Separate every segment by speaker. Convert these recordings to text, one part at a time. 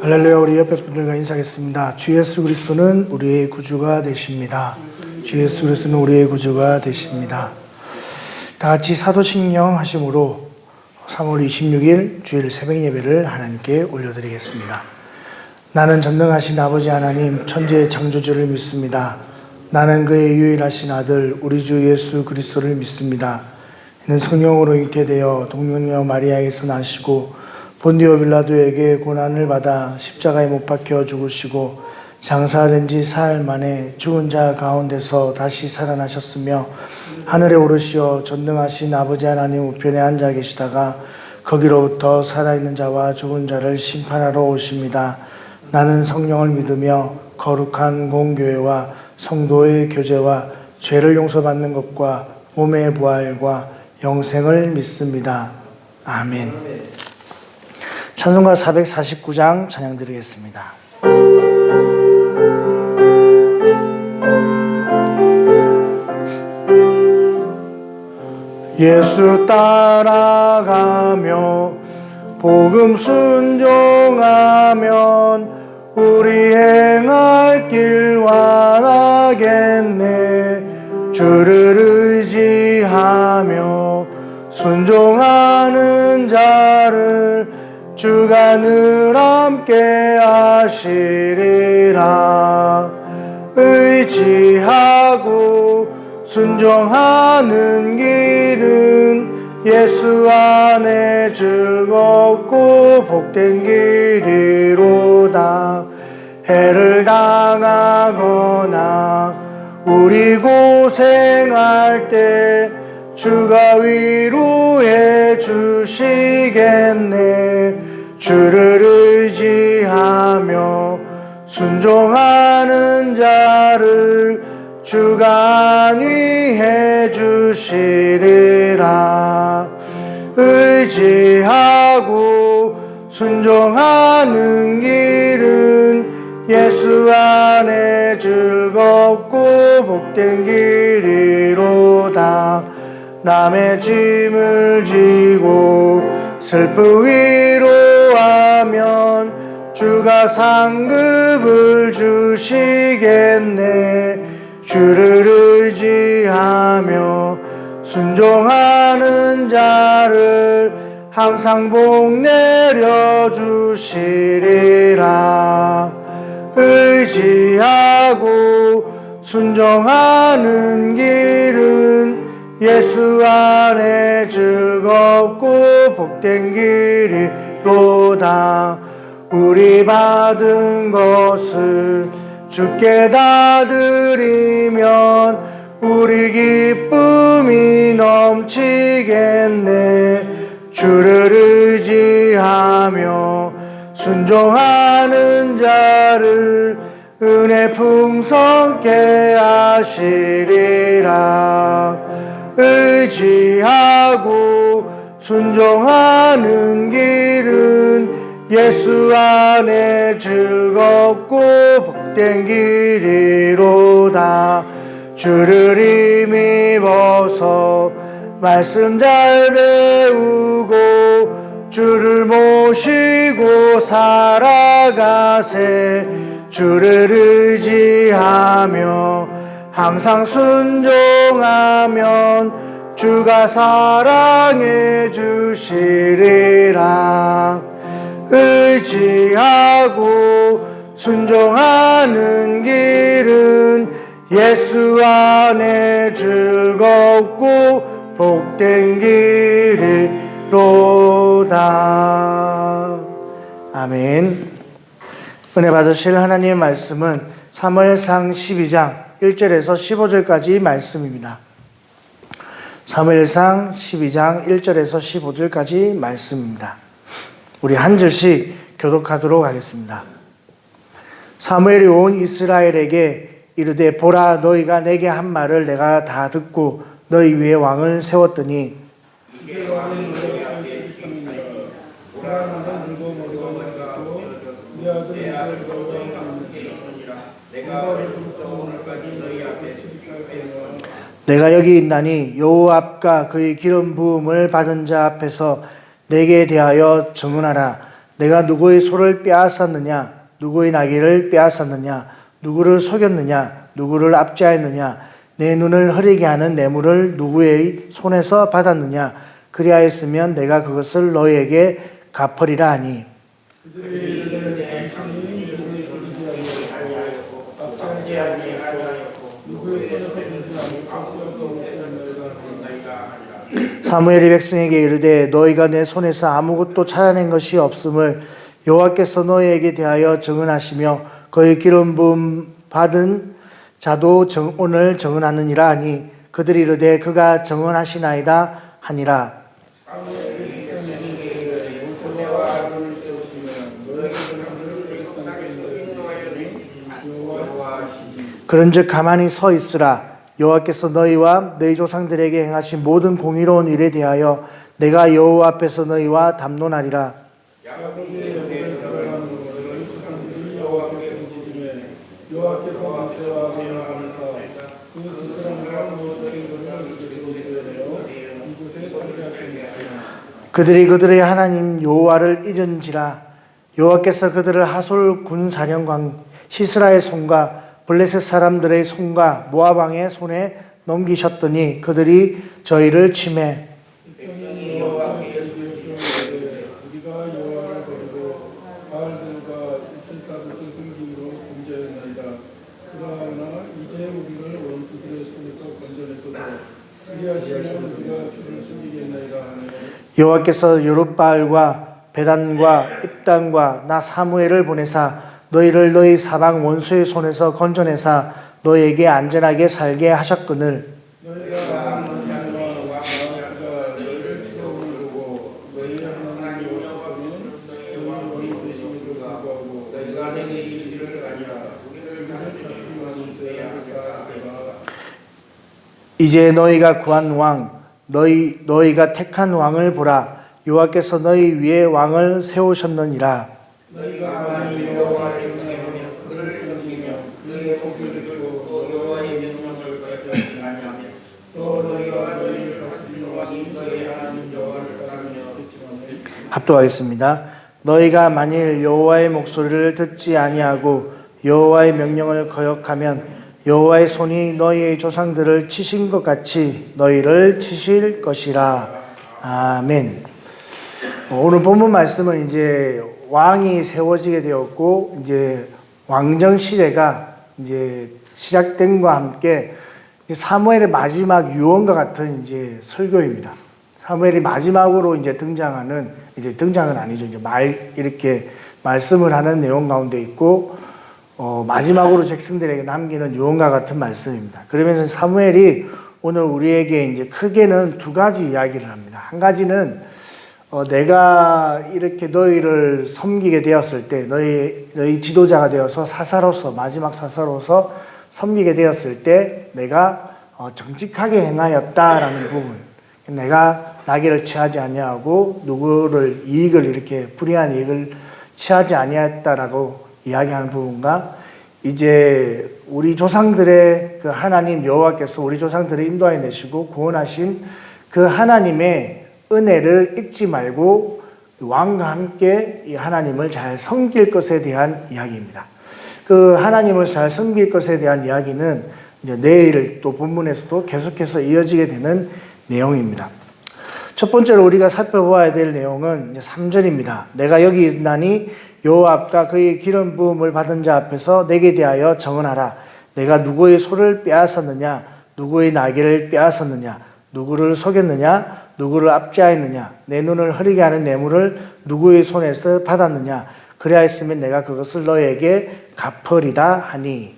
Speaker 1: 할렐루야. 우리 옆에 분들과 인사하겠습니다. 주 예수 그리스도는 우리의 구주가 되십니다. 주 예수 그리스도는 우리의 구주가 되십니다. 다 같이 사도신경 하심으로 3월 26일 주일 새벽 예배를 하나님께 올려드리겠습니다. 나는 전능하신 아버지 하나님 천지의 창조주를 믿습니다. 나는 그의 유일하신 아들 우리 주 예수 그리스도를 믿습니다. 이는 성령으로 잉태되어 동정녀 마리아에게서 나시고 본디오 빌라도에게 고난을 받아 십자가에 못 박혀 죽으시고 장사된 지 사흘 만에 죽은 자 가운데서 다시 살아나셨으며 하늘에 오르시어 전능하신 아버지 하나님 우편에 앉아 계시다가 거기로부터 살아있는 자와 죽은 자를 심판하러 오십니다. 나는 성령을 믿으며 거룩한 공교회와 성도의 교제와 죄를 용서받는 것과 몸의 부활과 영생을 믿습니다. 아멘. 찬송가 449장 찬양 드리겠습니다. 예수 따라가며 복음 순종하면 우리 행할 길 완하겠네. 주를 의지하며 순종하는 자를 주가 늘 함께 하시리라. 의지하고 순종하는 길은 예수 안에 즐겁고 복된 길이로다. 해를 당하거나 우리 고생할 때 주가 위로해 주시겠네. 주를 의지하며 순종하는 자를 주가 안위해 주시리라. 의지하고 순종하는 길은 예수 안에 즐겁고 복된 길이로다. 남의 짐을 지고 슬픔 위로하면 주가 상급을 주시겠네. 주를 의지하며 순종하는 자를 항상 복 내려 주시리라. 의지하고 순종하는 길은 예수 안에 즐겁고 복된 길이로다. 우리 받은 것을 주께 다 드리면 우리 기쁨이 넘치겠네. 주를 의지하며 순종하는 자를 은혜 풍성케 하시리라. 의지하고 순종하는 길은 예수 안에 즐겁고 복된 길이로다. 주를 힘입어서 말씀 잘 배우고 주를 모시고 살아가세. 주를 의지하며 항상 순종하면 주가 사랑해 주시리라. 의지하고 순종하는 길은 예수 안에 즐겁고 복된 길이로다. 아멘. 은혜 받으실 하나님의 말씀은 사무엘상 12장 1절에서 15절까지 말씀입니다. 사무엘상 12장 1절에서 15절까지 말씀입니다. 우리 한 절씩 교독하도록 하겠습니다. 사무엘이 온 이스라엘에게 이르되 보라, 너희가 내게 한 말을 내가 다 듣고 너희 위에 왕을 세웠더니 이게 왕이 너희 앞에 있으니라. 보라, 너는 늙고 머리가 말랐고 네 아들을 너희와 함께 있느니라. 내가 어려서부터 오늘까지 너희 앞에 출입하였노라. 내가 여기 있나니 여호와께 그의 기름 부음을 받은 자 앞에서 내게 대하여 증언하라. 내가 누구의 소를 빼앗았느냐? 누구의 나귀를 빼앗았느냐? 누구를 속였느냐? 누구를 압제하였느냐? 내 눈을 흐리게 하는 뇌물을 누구의 손에서 받았느냐? 그리하였으면 내가 그것을 너희에게 갚으리라 하니. 사무엘이 백성에게 이르되 너희가 내 손에서 아무것도 찾아낸 것이 없음을 여호와께서 너희에게 대하여 증언하시며 그의 기름 부음 받은 자도 오늘 증언하느니라 하니 그들이 이르되 그가 증언하시나이다 하니라. 그런즉 가만히 서 있으라. 여호와께서 너희와 너희 조상들에게 행하신 모든 공의로운 일에 대하여 내가 여호와 앞에서 너희와 담론하리라. 그들이 그들의 하나님 여호와를 잊은지라. 여호와께서 그들을 하솔 군사령관 시스라의 손과 블레셋 사람들의 손과 모압 왕의 손에 넘기셨더니 그들이 저희를 치매 여호와께서 여룹바알과 베단과 입단과 나 사무엘을 보내사 너희를 너희 사방 원수의 손에서 건져내사 너희에게 안전하게 살게 하셨거늘 이제 너희가 구한 왕 너희가 택한 왕을 보라. 여호와께서 너희 위에 왕을 세우셨느니라. 합독하겠습니다. 너희가 만일 여호와의 목소리를 듣지 아니하고 여호와의 명령을 거역하면 여호와의 손이 너희의 조상들을 치신 것 같이 너희를 치실 것이라. 아멘. 오늘 본문 말씀은 이제 왕이 세워지게 되었고 이제 왕정 시대가 이제 시작된과 함께 사무엘의 마지막 유언과 같은 이제 설교입니다. 사무엘이 마지막으로 이제 등장은 아니죠. 이제 이렇게 말씀을 하는 내용 가운데 있고, 마지막으로 백성들에게 남기는 유언과 같은 말씀입니다. 그러면서 사무엘이 오늘 우리에게 이제 크게는 두 가지 이야기를 합니다. 한 가지는, 내가 이렇게 너희를 섬기게 되었을 때, 너희 지도자가 되어서 마지막 사사로서 섬기게 되었을 때, 내가 정직하게 행하였다라는 부분. 내가 나귀를 취하지 아니하고 누구를 불의한 이익을 취하지 아니하였다라고 이야기하는 부분과 이제 우리 조상들의 그 하나님 여호와께서 우리 조상들을 인도하여 내시고 구원하신 그 하나님의 은혜를 잊지 말고 왕과 함께 이 하나님을 잘 섬길 것에 대한 이야기입니다. 그 하나님을 잘 섬길 것에 대한 이야기는 이제 내일 또 본문에서도 계속해서 이어지게 되는 내용입니다. 첫 번째로 우리가 살펴보아야 될 내용은 3절입니다. 내가 여기 있나니 여호와 앞과 그의 기름 부음을 받은 자 앞에서 내게 대하여 정언하라. 내가 누구의 소를 빼앗았느냐? 누구의 나귀를 빼앗았느냐? 누구를 속였느냐? 누구를 압제하였느냐? 내 눈을 흐리게 하는 뇌물을 누구의 손에서 받았느냐? 그리하였으면 내가 그것을 너에게 갚으리다 하니.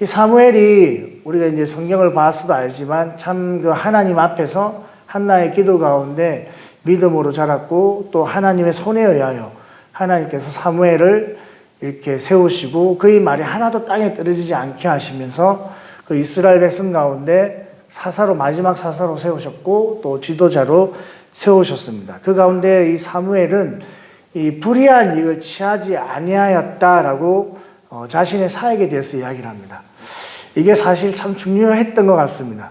Speaker 1: 이 사무엘이 우리가 이제 성경을 봐서도 알지만 참 그 하나님 앞에서 한나의 기도 가운데 믿음으로 자랐고 또 하나님의 손에 의하여 하나님께서 사무엘을 이렇게 세우시고 그의 말이 하나도 땅에 떨어지지 않게 하시면서 그 이스라엘 백성 가운데 마지막 사사로 세우셨고 또 지도자로 세우셨습니다. 그 가운데 이 사무엘은 이 불의한 이익을 취하지 아니하였다라고 자신의 사역에 대해서 이야기를 합니다. 이게 사실 참 중요했던 것 같습니다.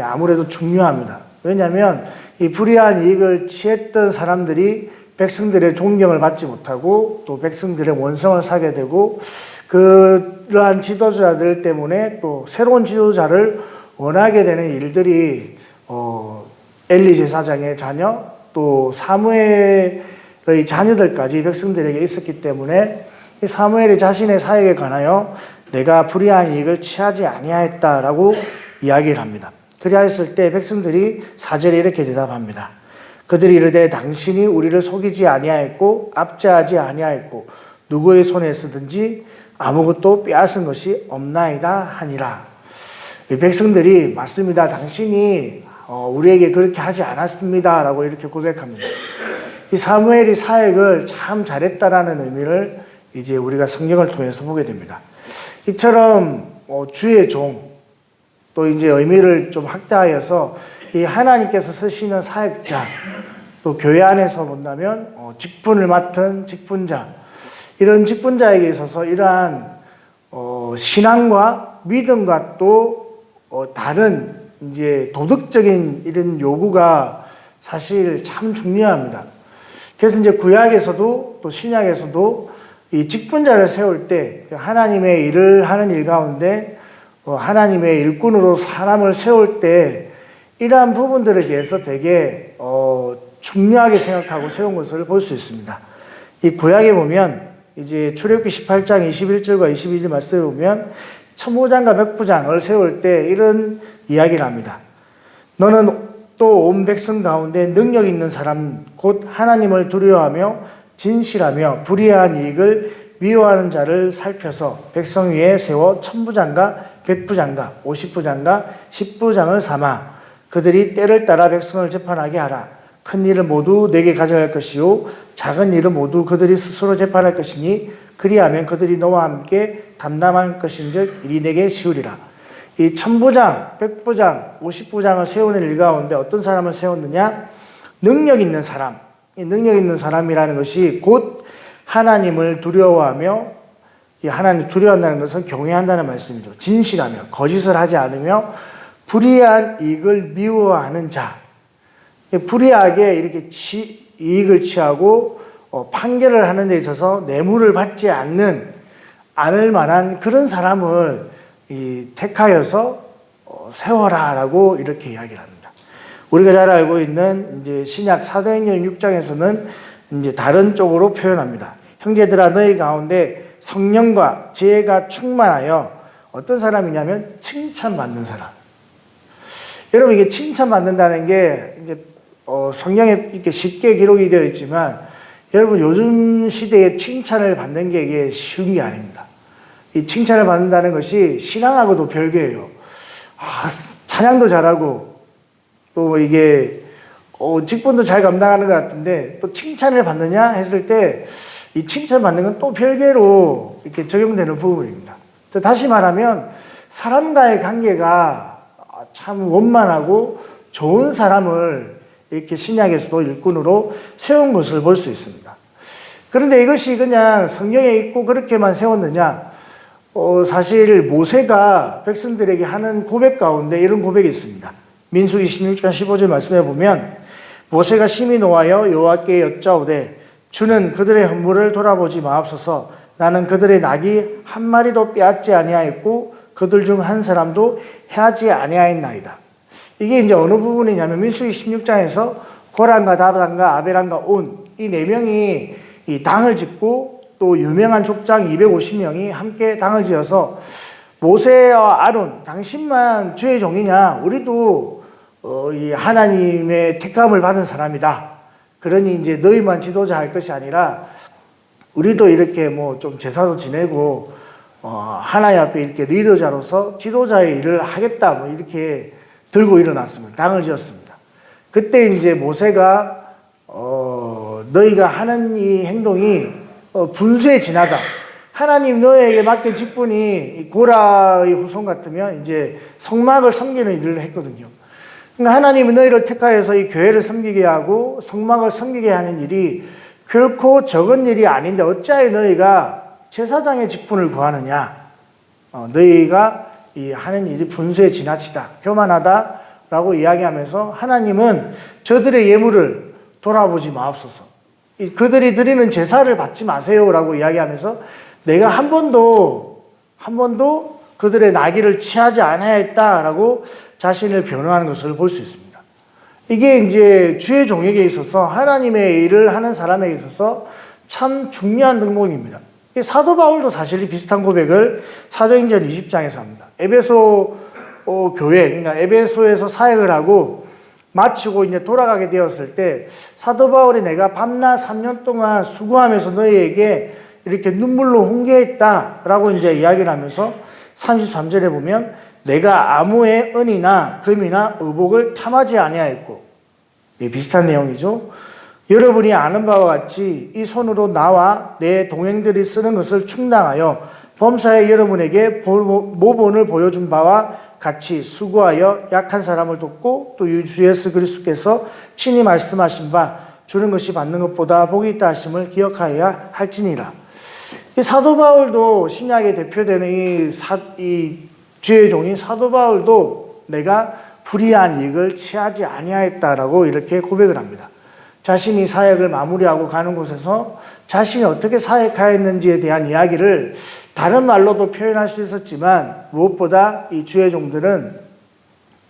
Speaker 1: 아무래도 중요합니다. 왜냐하면 이 불의한 이익을 취했던 사람들이 백성들의 존경을 받지 못하고 또 백성들의 원성을 사게 되고 그러한 지도자들 때문에 또 새로운 지도자를 원하게 되는 일들이 엘리 제사장의 자녀 또 사무엘의 자녀들까지 백성들에게 있었기 때문에 사무엘이 자신의 사역에 관하여 내가 불의한 이익을 취하지 아니하였다라고 이야기를 합니다. 그리하였을 때 백성들이 4절에 이렇게 대답합니다. 그들이 이르되 당신이 우리를 속이지 아니하였고 압제하지 아니하였고 누구의 손에 쓰든지 아무것도 빼앗은 것이 없나이다 하니라. 백성들이 맞습니다. 당신이 우리에게 그렇게 하지 않았습니다 라고 이렇게 고백합니다. 이 사무엘이 사역을 참 잘했다라는 의미를 이제 우리가 성경을 통해서 보게 됩니다. 이처럼 주의 종 또 이제 의미를 좀 확대하여서 이 하나님께서 쓰시는 사역자 또 교회 안에서 본다면 직분을 맡은 직분자 이런 직분자에게 있어서 이러한 신앙과 믿음과 또 다른 이제 도덕적인 이런 요구가 사실 참 중요합니다. 그래서 이제 구약에서도 또 신약에서도 이 직분자를 세울 때 하나님의 일을 하는 일 가운데 하나님의 일꾼으로 사람을 세울 때 이러한 부분들에 대해서 되게 중요하게 생각하고 세운 것을 볼 수 있습니다. 이 구약에 보면 이제 출애굽기 18장 21절과 22절 말씀에 보면 천부장과 백부장을 세울 때 이런 이야기를 합니다. 너는 또 온 백성 가운데 능력 있는 사람 곧 하나님을 두려워하며 진실하며 불의한 이익을 미워하는 자를 살펴서 백성 위에 세워 천부장과 백부장과 50부장과 10부장을 삼아 그들이 때를 따라 백성을 재판하게 하라. 큰 일을 모두 내게 가져갈 것이요 작은 일은 모두 그들이 스스로 재판할 것이니 그리하면 그들이 너와 함께 담당할 것인즉 일이 내게 쉬우리라. 이 천부장, 백부장, 50부장을 세우는 일 가운데 어떤 사람을 세웠느냐? 능력 있는 사람. 이 능력 있는 사람이라는 것이 곧 하나님을 두려워하며 이 하나님 두려워한다는 것은 경외한다는 말씀이죠. 진실하며 거짓을 하지 않으며 불의한 이익을 미워하는 자. 불의하게 이렇게 이익을 취하고 판결을 하는 데 있어서 뇌물을 받지 않을 만한 그런 사람을 택하여서 세워라라고 이렇게 이야기를 합니다. 우리가 잘 알고 있는 이제 신약 사도행전 6장에서는 이제 다른 쪽으로 표현합니다. 형제들아 너희 가운데 성령과 지혜가 충만하여 어떤 사람이냐면 칭찬받는 사람. 여러분 이게 칭찬받는다는 게 이제 성경에 이렇게 쉽게 기록이 되어 있지만 여러분 요즘 시대에 칭찬을 받는 게 이게 쉬운 게 아닙니다. 이 칭찬을 받는다는 것이 신앙하고도 별개예요. 찬양도 잘하고 또 이게 직분도 잘 감당하는 것 같은데 또 칭찬을 받느냐 했을 때 이 칭찬 받는 건 또 별개로 이렇게 적용되는 부분입니다. 다시 말하면 사람과의 관계가 참 원만하고 좋은 사람을 이렇게 신약에서도 일꾼으로 세운 것을 볼 수 있습니다. 그런데 이것이 그냥 성경에 있고 그렇게만 세웠느냐? 사실 모세가 백성들에게 하는 고백 가운데 이런 고백이 있습니다. 민수기 16장 15절 말씀에 보면 모세가 심히 노하여 여호와께 여짜오되 주는 그들의 헌물을 돌아보지 마옵소서. 나는 그들의 낙이 한 마리도 빼앗지 아니하였고 그들 중 한 사람도 해하지 아니하였나이다. 이게 이제 어느 부분이냐면 민수기 16장에서 고란과 다단과 아베란과 온 이 네 명이 이 당을 짓고 또 유명한 족장 250명이 함께 당을 지어서 모세와 아론 당신만 주의 종이냐? 우리도 이 하나님의 택함을 받은 사람이다. 그러니 이제 너희만 지도자 할 것이 아니라 우리도 이렇게 뭐 좀 제사도 지내고 하나님 앞에 이렇게 리더자로서 지도자의 일을 하겠다 뭐 이렇게 들고 일어났습니다. 당을 지었습니다. 그때 이제 모세가 너희가 하는 이 행동이 분수에 지나다. 하나님 너에게 맡긴 직분이 고라의 후손 같으면 이제 성막을 섬기는 일을 했거든요. 그러니까 하나님이 너희를 택하여서 이 교회를 섬기게 하고 성막을 섬기게 하는 일이 결코 적은 일이 아닌데 어찌하여 너희가 제사장의 직분을 구하느냐? 너희가 이 하는 일이 분수에 지나치다, 교만하다라고 이야기하면서 하나님은 저들의 예물을 돌아보지 마옵소서. 그들이 드리는 제사를 받지 마세요라고 이야기하면서 내가 한 번도 그들의 나귀를 취하지 않아야 했다라고 자신을 변호하는 것을 볼 수 있습니다. 이게 이제 주의 종에게 있어서 하나님의 일을 하는 사람에게 있어서 참 중요한 덕목입니다. 사도 바울도 사실 비슷한 고백을 사도행전 20장에서 합니다. 에베소 교회, 그러니까 에베소에서 사역을 하고 마치고 이제 돌아가게 되었을 때 사도 바울이 내가 밤낮 3년 동안 수고하면서 너희에게 이렇게 눈물로 훈계했다라고 이제 이야기를 하면서 33절에 보면 내가 아무의 은이나 금이나 의복을 탐하지 아니하였고, 비슷한 내용이죠. 여러분이 아는 바와 같이 이 손으로 나와 내 동행들이 쓰는 것을 충당하여 범사에 여러분에게 모본을 보여준 바와 같이 수고하여 약한 사람을 돕고 또 주 예수 그리스도께서 친히 말씀하신 바 주는 것이 받는 것보다 복이 있다 하심을 기억하여야 할지니라. 이 사도 바울도 신약에 대표되는 이 주의 종인 사도 바울도 내가 불의한 이익을 취하지 아니하였다라고 이렇게 고백을 합니다. 자신이 사역을 마무리하고 가는 곳에서 자신이 어떻게 사역하였는지에 대한 이야기를 다른 말로도 표현할 수 있었지만 무엇보다 이 주의 종들은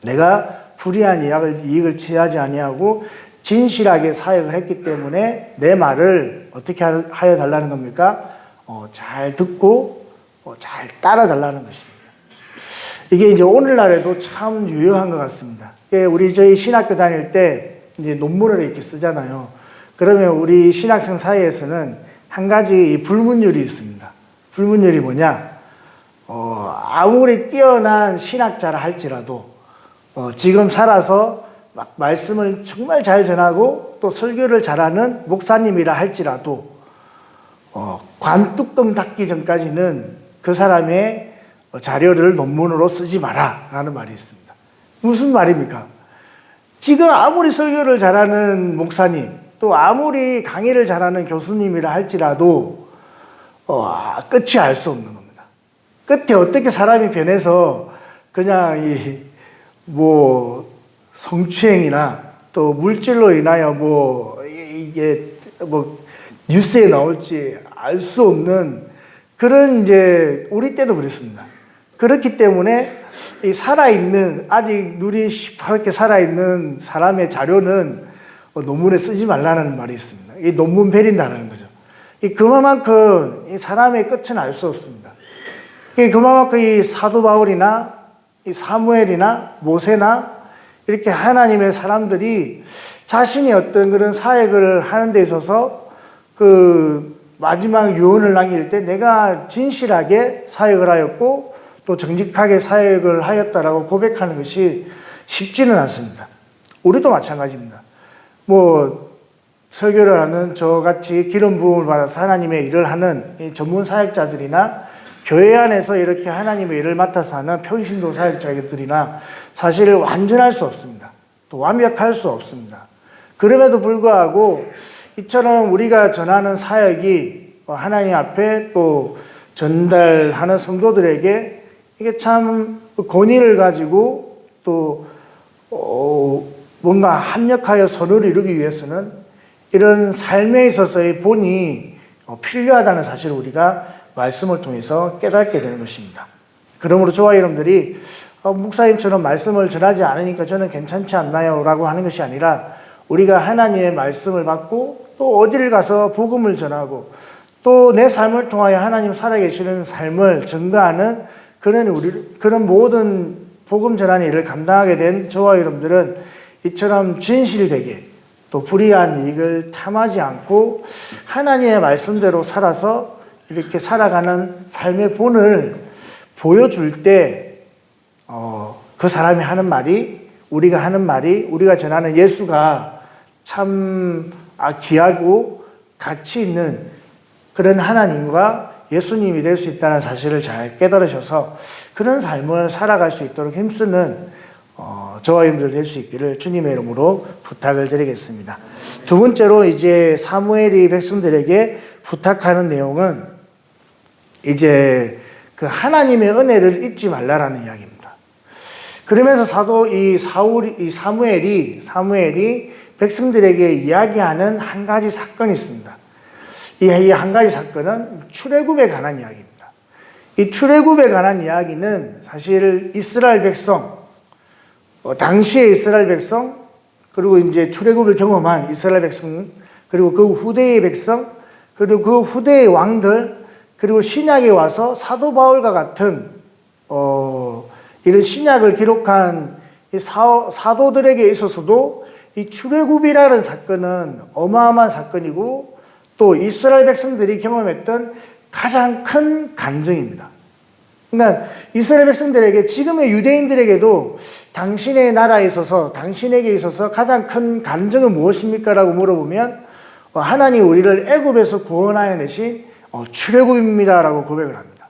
Speaker 1: 내가 불의한 이익을 취하지 아니하고 진실하게 사역을 했기 때문에 내 말을 어떻게 하여 달라는 겁니까? 잘 듣고 잘 따라 달라는 것입니다. 이게 이제 오늘날에도 참 유효한 것 같습니다. 저희 신학교 다닐 때 이제 논문을 이렇게 쓰잖아요. 그러면 우리 신학생 사이에서는 한 가지 불문율이 있습니다. 불문율이 뭐냐? 아무리 뛰어난 신학자라 할지라도 지금 살아서 막 말씀을 정말 잘 전하고 또 설교를 잘하는 목사님이라 할지라도 관뚜껑 닫기 전까지는 그 사람의 자료를 논문으로 쓰지 마라 라는 말이 있습니다. 무슨 말입니까? 지금 아무리 설교를 잘하는 목사님 또 아무리 강의를 잘하는 교수님이라 할지라도 끝이 알 수 없는 겁니다. 끝에 어떻게 사람이 변해서 그냥 성추행이나 또 물질로 인하여 이게 뉴스에 나올지 알 수 없는 그런 이제 우리 때도 그랬습니다. 그렇기 때문에 이 살아있는 아직 눈이 시퍼렇게 살아있는 사람의 자료는 논문에 쓰지 말라는 말이 있습니다. 이 논문 베린다는 거죠. 그만큼 이 사람의 끝은 알 수 없습니다. 그만큼 이 사도 바울이나 이 사무엘이나 모세나 이렇게 하나님의 사람들이 자신이 어떤 그런 사역을 하는 데 있어서 마지막 유언을 남길 때 내가 진실하게 사역을 하였고 또 정직하게 사역을 하였다라고 고백하는 것이 쉽지는 않습니다. 우리도 마찬가지입니다. 설교를 하는 저같이 기름 부음을 받아서 하나님의 일을 하는 전문 사역자들이나 교회 안에서 이렇게 하나님의 일을 맡아서 하는 평신도 사역자들이나 사실 완전할 수 없습니다. 또 완벽할 수 없습니다. 그럼에도 불구하고 이처럼 우리가 전하는 사역이 하나님 앞에 또 전달하는 성도들에게 이게 참 권위를 가지고 또 뭔가 합력하여 선을 이루기 위해서는 이런 삶에 있어서의 본이 필요하다는 사실을 우리가 말씀을 통해서 깨닫게 되는 것입니다. 그러므로 저와 여러분들이 목사님처럼 말씀을 전하지 않으니까 저는 괜찮지 않나요? 라고 하는 것이 아니라 우리가 하나님의 말씀을 받고 또 어디를 가서 복음을 전하고 또 내 삶을 통하여 하나님 살아계시는 삶을 증거하는 그런 모든 복음 전하는 일을 감당하게 된 저와 여러분들은 이처럼 진실되게 또 불의한 이익을 탐하지 않고 하나님의 말씀대로 살아서 이렇게 살아가는 삶의 본을 보여줄 때 그 사람이 하는 말이 우리가 전하는 예수가 참 귀하고 가치 있는 그런 하나님과 예수님이 될 수 있다는 사실을 잘 깨달으셔서 그런 삶을 살아갈 수 있도록 힘쓰는 저와 여러분들 될 수 있기를 주님의 이름으로 부탁을 드리겠습니다. 두 번째로 이제 사무엘이 백성들에게 부탁하는 내용은 이제 그 하나님의 은혜를 잊지 말라라는 이야기입니다. 그러면서 사무엘이 백성들에게 이야기하는 한 가지 사건이 있습니다. 이 한 가지 사건은 출애굽에 관한 이야기입니다. 이 출애굽에 관한 이야기는 사실 이스라엘 백성, 당시의 이스라엘 백성, 그리고 이제 출애굽을 경험한 이스라엘 백성, 그리고 그 후대의 백성, 그리고 그 후대의 왕들, 그리고 신약에 와서 사도 바울과 같은 이런 신약을 기록한 이 사도들에게 있어서도 이 출애굽이라는 사건은 어마어마한 사건이고 또 이스라엘 백성들이 경험했던 가장 큰 간증입니다. 그러니까 이스라엘 백성들에게, 지금의 유대인들에게도 당신의 나라에 있어서, 당신에게 있어서 가장 큰 간증은 무엇입니까? 라고 물어보면 하나님 우리를 애굽에서 구원하여 내신 출애굽입니다 라고 고백을 합니다.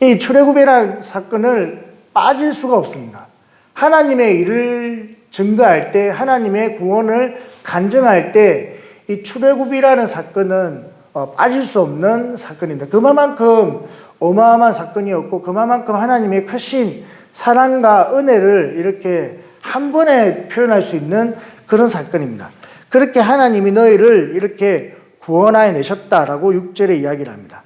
Speaker 1: 이 출애굽이라는 사건을 빠질 수가 없습니다. 하나님의 일을 증거할 때, 하나님의 구원을 간증할 때 이 출애굽이라는 사건은 빠질 수 없는 사건입니다. 그만큼 어마어마한 사건이었고 그만큼 하나님의 크신 사랑과 은혜를 이렇게 한 번에 표현할 수 있는 그런 사건입니다. 그렇게 하나님이 너희를 이렇게 구원하여 내셨다라고 6절에 이야기를 합니다.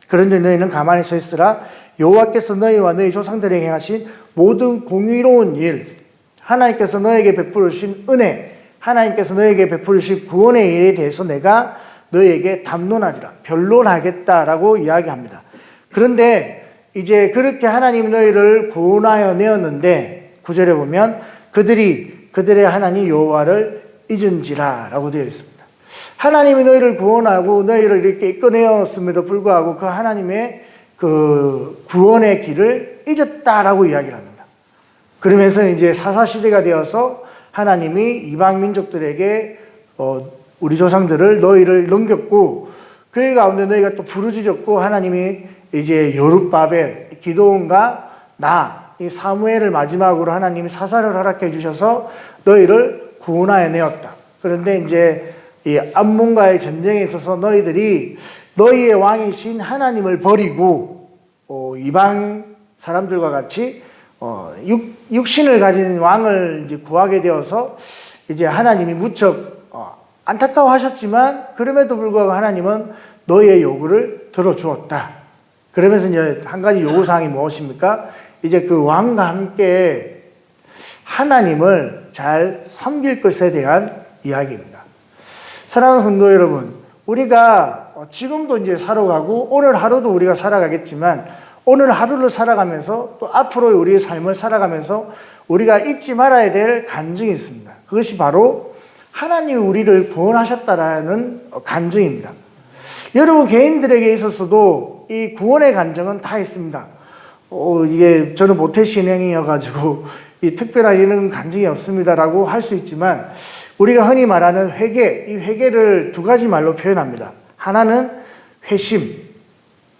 Speaker 1: 그런데 너희는 가만히 서 있으라. 여호와께서 너희와 너희 조상들에게 행하신 모든 공의로운 일, 하나님께서 너에게 베풀으신 은혜, 하나님께서 너에게 베풀으신 구원의 일에 대해서 내가 너에게 담론하리라, 변론하겠다라고 이야기합니다. 그런데 이제 그렇게 하나님 너희를 구원하여 내었는데 9절에 보면 그들의 하나님 여호와를 잊은지라 라고 되어 있습니다. 하나님이 너희를 구원하고 너희를 이렇게 이끌어내었음에도 불구하고 그 하나님의 그 구원의 길을 잊었다라고 이야기를 합니다. 그러면서 이제 사사시대가 되어서 하나님이 이방 민족들에게 우리 조상들을 너희를 넘겼고 그 가운데 너희가 또 부르짖었고 하나님이 이제 여룹바벨, 기드온과 이 사무엘을 마지막으로 하나님이 사사를 허락해 주셔서 너희를 구원하여 내었다. 그런데 이제 이 암몬과의 전쟁에 있어서 너희들이 너희의 왕이신 하나님을 버리고 이방 사람들과 같이 육신을 가진 왕을 이제 구하게 되어서 이제 하나님이 무척 안타까워하셨지만 그럼에도 불구하고 하나님은 너희의 요구를 들어주었다. 그러면서 이제 한 가지 요구사항이 무엇입니까? 이제 그 왕과 함께 하나님을 잘 섬길 것에 대한 이야기입니다. 사랑하는 성도 여러분, 우리가 지금도 이제 살아가고 오늘 하루도 우리가 살아가겠지만 오늘 하루를 살아가면서 또 앞으로 우리의 삶을 살아가면서 우리가 잊지 말아야 될 간증이 있습니다. 그것이 바로 하나님이 우리를 구원하셨다라는 간증입니다. 여러분 개인들에게 있어서도 이 구원의 간증은 다 있습니다. 이게 저는 모태신앙이어가지고 이 특별한 이런 간증이 없습니다라고 할 수 있지만 우리가 흔히 말하는 회개, 이 회개를 두 가지 말로 표현합니다. 하나는 회심,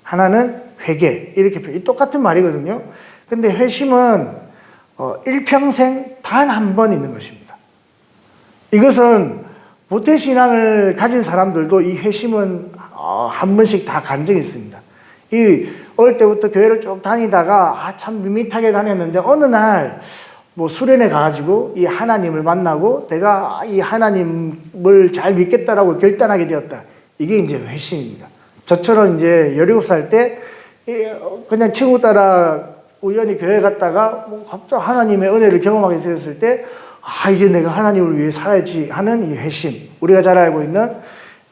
Speaker 1: 하나는 회개, 이렇게 똑같은 말이거든요. 근데 회심은 일평생 단 한 번 있는 것입니다. 이것은 모태신앙을 가진 사람들도 이 회심은 한 번씩 다 간증이 있습니다. 어릴 때부터 교회를 쭉 다니다가 참 밋밋하게 다녔는데 어느 날 수련회 가가지고 이 하나님을 만나고 내가 이 하나님을 잘 믿겠다라고 결단하게 되었다. 이게 이제 회심입니다. 저처럼 이제 17살 때 그냥 친구 따라 우연히 교회 갔다가 갑자기 하나님의 은혜를 경험하게 되었을 때 이제 내가 하나님을 위해 살아야지 하는 이 회심. 우리가 잘 알고 있는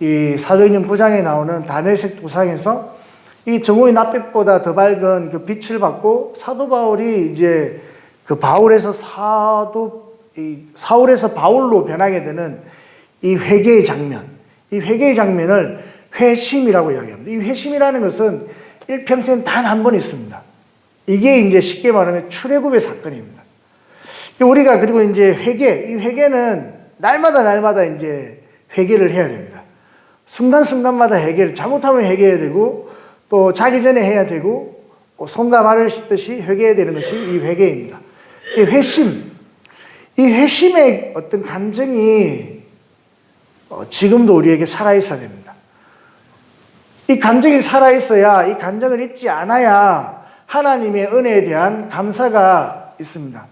Speaker 1: 이 사도행전 9장에 나오는 다메섹 도상에서 이 정오의 낯빛보다 더 밝은 그 빛을 받고 사도 바울이 이제 그 사울에서 바울로 변하게 되는 이 회개의 장면, 이 회개의 장면을 회심이라고 이야기합니다. 이 회심이라는 것은 일평생 단 한 번 있습니다. 이게 이제 쉽게 말하면 출애굽의 사건입니다. 우리가 그리고 이제 이 회개는 날마다 이제 회개를 해야 됩니다. 순간순간마다 잘못하면 회개해야 되고 또 자기 전에 해야 되고 손과 발을 씻듯이 회개해야 되는 것이 이 회개입니다. 이 회심의 어떤 감정이 지금도 우리에게 살아있어야 됩니다. 이 감정이 살아있어야, 이 감정을 잊지 않아야 하나님의 은혜에 대한 감사가 있습니다.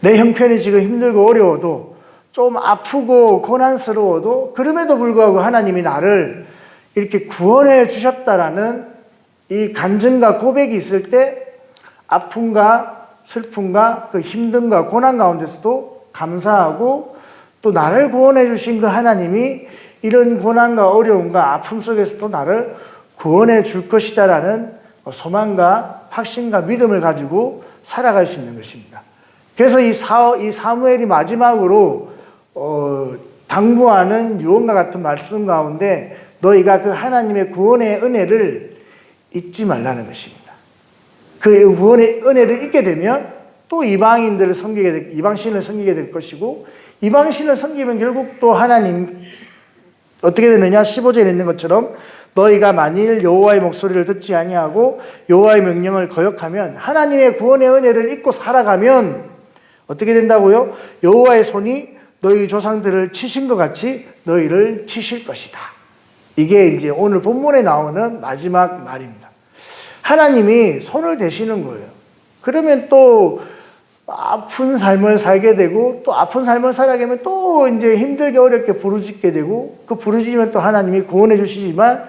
Speaker 1: 내 형편이 지금 힘들고 어려워도 좀 아프고 고난스러워도 그럼에도 불구하고 하나님이 나를 이렇게 구원해 주셨다라는 이 간증과 고백이 있을 때 아픔과 슬픔과 그 힘듦과 고난 가운데서도 감사하고 또 나를 구원해 주신 그 하나님이 이런 고난과 어려움과 아픔 속에서도 나를 구원해 줄 것이다라는 소망과 확신과 믿음을 가지고 살아갈 수 있는 것입니다. 그래서 이 사무엘이 마지막으로 당부하는 유언과 같은 말씀 가운데 너희가 그 하나님의 구원의 은혜를 잊지 말라는 것입니다. 그 구원의 은혜를 잊게 되면 또 이방신을 섬기게 될 것이고 이방신을 섬기면 결국 또 하나님 어떻게 되느냐 15절에 있는 것처럼 너희가 만일 여호와의 목소리를 듣지 아니하고 여호와의 명령을 거역하면 하나님의 구원의 은혜를 잊고 살아가면 어떻게 된다고요? 여호와의 손이 너희 조상들을 치신 것 같이 너희를 치실 것이다. 이게 이제 오늘 본문에 나오는 마지막 말입니다. 하나님이 손을 대시는 거예요. 그러면 또 아픈 삶을 살게 되고 또 아픈 삶을 살아가게 되면 또 이제 힘들게 어렵게 부르짖게 되고 그 부르짖으면 또 하나님이 구원해 주시지만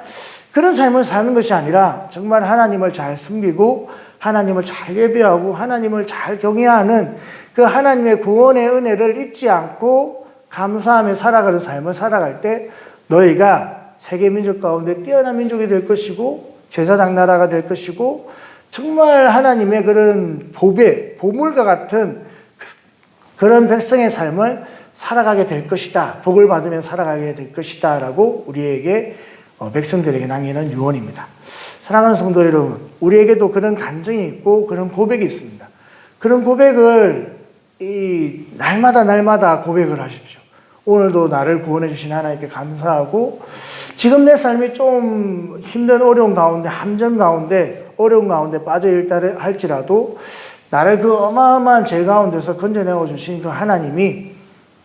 Speaker 1: 그런 삶을 사는 것이 아니라 정말 하나님을 잘 섬기고 하나님을 잘 예배하고 하나님을 잘 경외하는 그 하나님의 구원의 은혜를 잊지 않고 감사하며 살아가는 삶을 살아갈 때 너희가 세계 민족 가운데 뛰어난 민족이 될 것이고 제사장 나라가 될 것이고 정말 하나님의 그런 보물과 같은 그런 백성의 삶을 살아가게 될 것이다. 복을 받으면 살아가게 될 것이다. 라고 우리에게 백성들에게 남기는 유언입니다. 사랑하는 성도 여러분, 우리에게도 그런 간증이 있고 그런 고백이 있습니다. 그런 고백을 날마다 고백을 하십시오. 오늘도 나를 구원해 주신 하나님께 감사하고 지금 내 삶이 좀 힘든 어려운 가운데 함정 가운데 어려운 가운데 빠져 있다 할지라도 나를 그 어마어마한 죄 가운데서 건져내어 주신 그 하나님이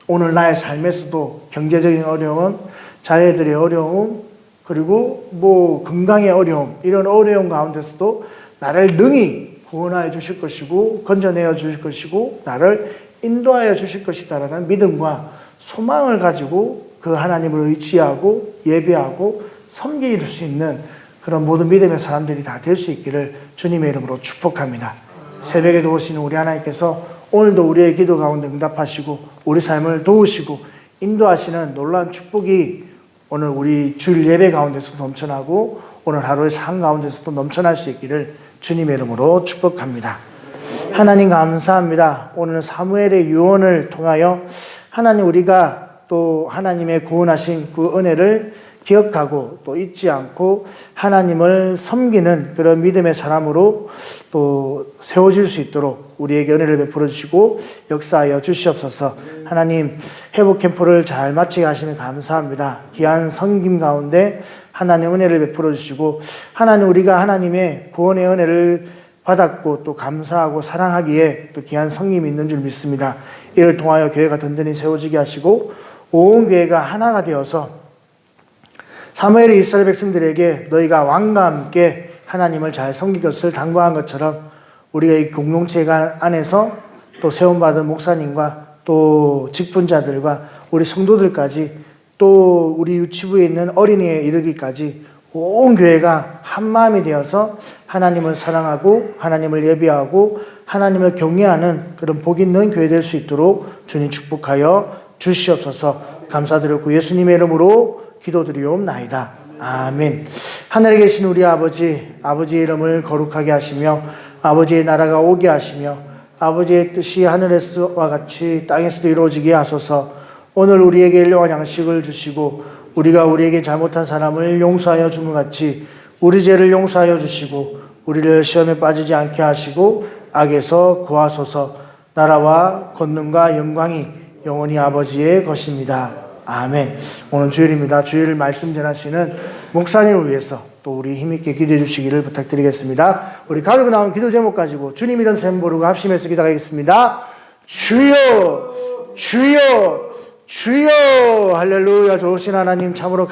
Speaker 1: 오늘 나의 삶에서도 경제적인 어려움, 자녀들의 어려움, 그리고 건강의 어려움, 이런 어려움 가운데서도 나를 능히 구원하여 주실 것이고 건져내어 주실 것이고 나를 인도하여 주실 것이다라는 믿음과 소망을 가지고 그 하나님을 의지하고 예배하고 섬길 수 있는 그런 모든 믿음의 사람들이 다 될 수 있기를 주님의 이름으로 축복합니다. 새벽에도 오시는 우리 하나님께서 오늘도 우리의 기도 가운데 응답하시고 우리 삶을 도우시고 인도하시는 놀라운 축복이 오늘 우리 주일 예배 가운데서도 넘쳐나고 오늘 하루의 삶 가운데서도 넘쳐날 수 있기를 주님의 이름으로 축복합니다. 하나님 감사합니다. 오늘 사무엘의 유언을 통하여 하나님 우리가 또 하나님의 구원하신 그 은혜를 기억하고 또 잊지 않고 하나님을 섬기는 그런 믿음의 사람으로 또 세워질 수 있도록 우리에게 은혜를 베풀어 주시고 역사하여 주시옵소서. 하나님 회복 캠프를 잘 마치게 하시면 감사합니다. 귀한 섬김 가운데 하나님 은혜를 베풀어 주시고 하나님 우리가 하나님의 구원의 은혜를 받았고 또 감사하고 사랑하기에 또 귀한 성김이 있는 줄 믿습니다. 이를 통하여 교회가 든든히 세워지게 하시고 온 교회가 하나가 되어서 사무엘이 이스라엘 백성들에게 너희가 왕과 함께 하나님을 잘 섬길 것을 당부한 것처럼 우리가 이 공동체 안에서 또 세움받은 목사님과 또 직분자들과 우리 성도들까지 또 우리 유치부에 있는 어린이에 이르기까지 온 교회가 한 마음이 되어서 하나님을 사랑하고 하나님을 예배하고 하나님을 경외하는 그런 복 있는 교회 될 수 있도록 주님 축복하여 주시옵소서. 감사드렸고 예수님의 이름으로 기도드리옵나이다. 아멘. 하늘에 계신 우리 아버지의 이름을 거룩하게 하시며 아버지의 나라가 오게 하시며 아버지의 뜻이 하늘에서와 같이 땅에서도 이루어지게 하소서. 오늘 우리에게 일용할 양식을 주시고 우리가 우리에게 잘못한 사람을 용서하여 준 것 같이 우리 죄를 용서하여 주시고 우리를 시험에 빠지지 않게 하시고 악에서 구하소서. 나라와 권능과 영광이 영원히 아버지의 것입니다. 아멘. 오늘 주일입니다. 주일 말씀 전하시는 목사님을 위해서 또 우리 힘있게 기도해 주시기를 부탁드리겠습니다. 우리 가르고 나온 기도 제목 가지고 주님 이름 셈 부르고 합심해서 기도하겠습니다. 주여 주여 주여 할렐루야. 좋으신 하나님 참으로